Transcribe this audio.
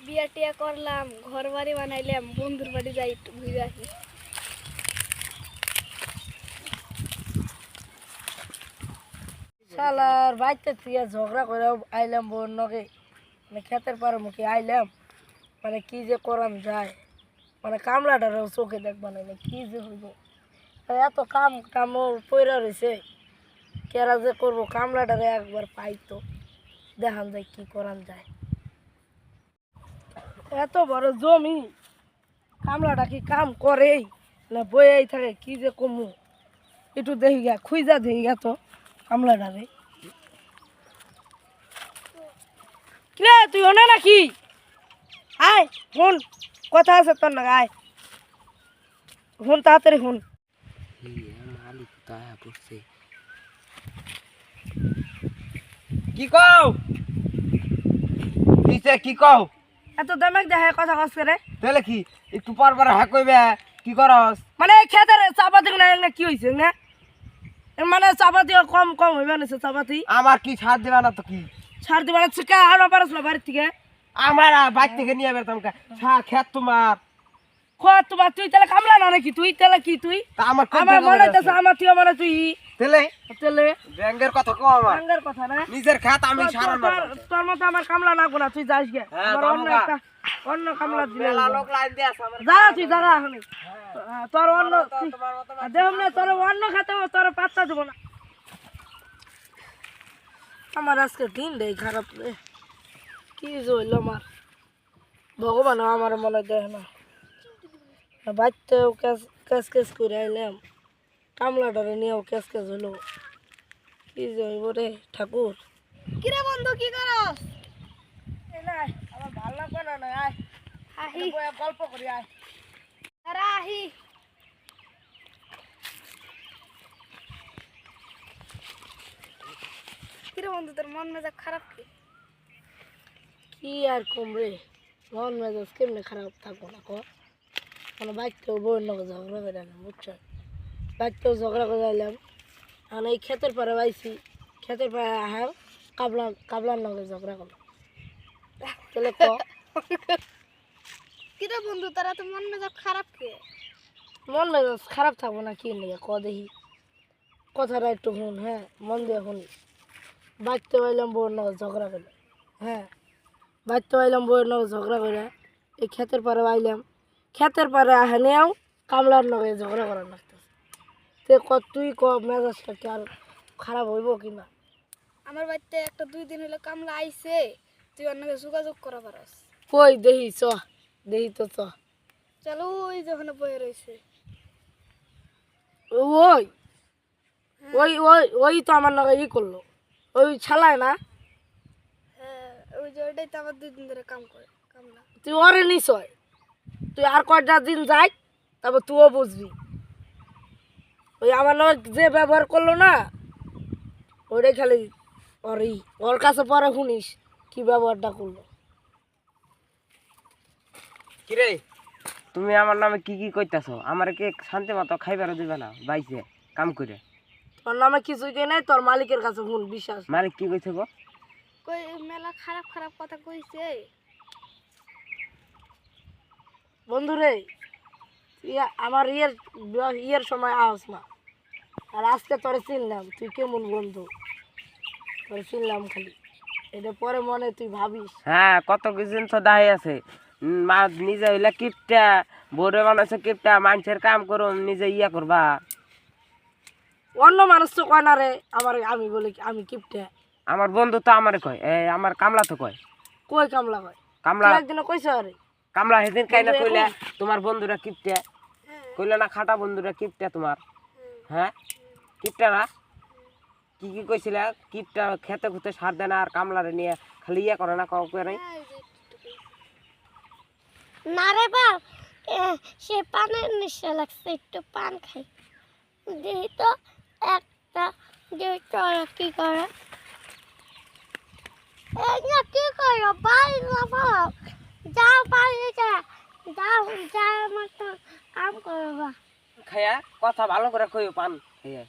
বিয়া টিয়া করলাম, ঘর বাড়ি বানাইলাম, বন্ধুর বাড়ি যাই একটু ঘুরে আসি। শালার বাইতে থেকে ঝগড়া করে আইলাম বোন নগে, মানে খেতের পারে মুখে আইলাম, মানে কি যে করান যায়, মানে কামলাটারও চোখে দেখবা না কি যে হইব। এত কাম কাম পয়রা রয়েছে, কেরা যে করবো কামলাটারে একবার পাইতো দেখান যায় কি করান যায়। এত বড় জমি, কামলাটা কি কাম করেই না বইয়াই থাকে, কি যে কমু একটু দেখি গা, খুঁজা দেখি গা তো কামলাটারে। রে তুই ওনে নাকি? আয় শুন, কথা আছে তোর না, আয় শুন তাড়াতাড়ি শুন। কি কও দিছে কি কও? এত দামেক দেখে কথা কচ্ছে রে, তাহলে কি একটু পর পর হ্যাঁ কইবে কি করস? মানে খেতের চাপাতি না কি হয়েছে না, মানে চাপাতি কম কম হইবে না চাপাতি। আমার কি ছাড় দিবা না তো কি ছাড় দিবা না চিকা আর পারছ না বাড়ির থেকে? আমার বাইর থেকে নিয়ে বেরতাম খেত তোমার তোমার তুই তাহলে কামলা না নাকি? তুই তাহলে কি তুই তা আমার আমার মনে হইতেছে আমার তুই মানে তুই তাহলে তাহলে ব্যাংকের কথা কও আমার আঙ্গার কথা না, নিজের খেত আমি সারা না তোর মতো আমার কামলা লাগবো না, তুই যাস গে। হ্যাঁ, আমার অন্য যাবো গা। একটা অন্য কামলা দিলে মেলা লোক লাইন দিয়ে আছে আমার যা তুই জায়গা এখন তোর অন্য তোমার মতো দেখ না তোর অন্য খেতে তোর পাত্তা দেবো না। আমার আজকে দিন দেয় খারাপ রে, কি হইল আমার, ভগবান আমার মনে দেয় না। বাড়িতেও ক্যাশ ক্যাশ করে আইলাম, কামলাটারে নিয়েও ক্যাশ ক্যাশ হইলো, কি যে হইব রে ঠাকুর। কিরে বন্ধু কি করস? এই না আমার ভাল লাগবে না, আয় আহি গল্প করি আয়। আরে আহি। কিরে বন্ধু তোর মন মেজাজ খারাপ কি? কি আর কম রে, মন মেজাজ কেমনে খারাপ থাকবো না ক, মানে বাইকটাও বউয়ের লগে ঝগড়া করে না বুঝছো, বাইকটাও ঝগড়া করে আইলাম, আর এই ক্ষেতের পারে বাইছি, ক্ষেতের পারে আহার কাবলার লগে ঝগড়া করলাম, তাহলে ক কিরে বন্ধু তোরা তো মন মেজাজ খারাপ কি? মন মেজাজ খারাপ থাকবো না কি নিয়ে ক দেখি, কথাটা একটু শুন, হ্যাঁ মন দিয়ে শুন। বাইকতে আইলাম বউয়ের লগে ঝগড়া করে, হ্যাঁ বাইকতে আইলাম বউয়ের লগে ঝগড়া করে, এই ক্ষেতের পারে আইলাম, ক্ষেতের পারে আহানেও কামলার লগে ঝগড়া করার লাগতেছে, তে ক তুই ক মেজাজটা কি আর খারাপ হইব কি না? আমার বাড়িতে একটা 2 দিন হলো কামলা আইছে, তুই অন্যকে যোগাযোগ করা পারস। কই দেখি চ, দেখি তো চ। চলো ওই যখন বয়ে রয়েছে। ওই ওই ওই ওই তো আমার লগে ই করলো, ওই ছালায় না, হ্যাঁ ওই যে ওইটাই তো আমার 2 দিন ধরে কাম করে কামলা। তুই ওরে নিশ্চয়, তুই আর কয়টা দিন যাই তারপর তুইও বুঝবি। ওই আমার লগে যে ব্যবহার করলো না, ওইটাই খালি ওর কাছে পরে শুনিস কি ব্যবহারটা করলো। কি রে তুমি আমার নামে কি কি কইতাছো? আমারে কি শান্তি মতো খাইবার দিবে না বাইছে কাম করে? তোর নামে কিছুই কে নাই, তোর মালিকের কাছে শুন বিশ্বাস। মালিক কি কইছে গো? কই মেলা খারাপ খারাপ কথা কইছে। বন্ধু রে তুই আমার ইয়ের সময় আস না, আর আজকে তোরে চিনলাম, তুই কেমন বন্ধু, তোরে চিনলাম খালি, এটা পরে মনে তুই ভাবিস। হ্যাঁ কত কিছু তো দাহি আছে, মা নিজে হইলে কিপটা, বউরে বানাইছে কিপটা, মানুষের কাম করো নিজে ইয়া করবা। অন্য মানুষ তো কয় না রে আমার, আমি বলি কি আমি কিপটে? আমার বন্ধু তো আমারে কয়, আমার কামলা তো কয়। কই কামলা কয়? কামলা তুই একদিন কইছ আরে কামলা সেদিন কাইনা বন্ধু কইলে এখন? তোমার বন্ধুরা কিপটা, কইলে না খাটা বন্ধুরা কিপটা তোমার, হ্যাঁ কিপটা না? কি কি কইছিলা? কিপটা খেতে খুঁতে সার দেয় না, আর কামলারে নিয়ে খালি ইয়া করে না কাউকে নাই। না রে বাপ, সে পানের নেশা লাগছে, একটু পান খাই দেখি তো একটা দুটো কি করে কি করো বাড়ি না বাপ, যাও বাড়িতে যাও, যাও আমার কাম করো বা। খাইয়া কথা ভালো করে কইও পান খাইয়া।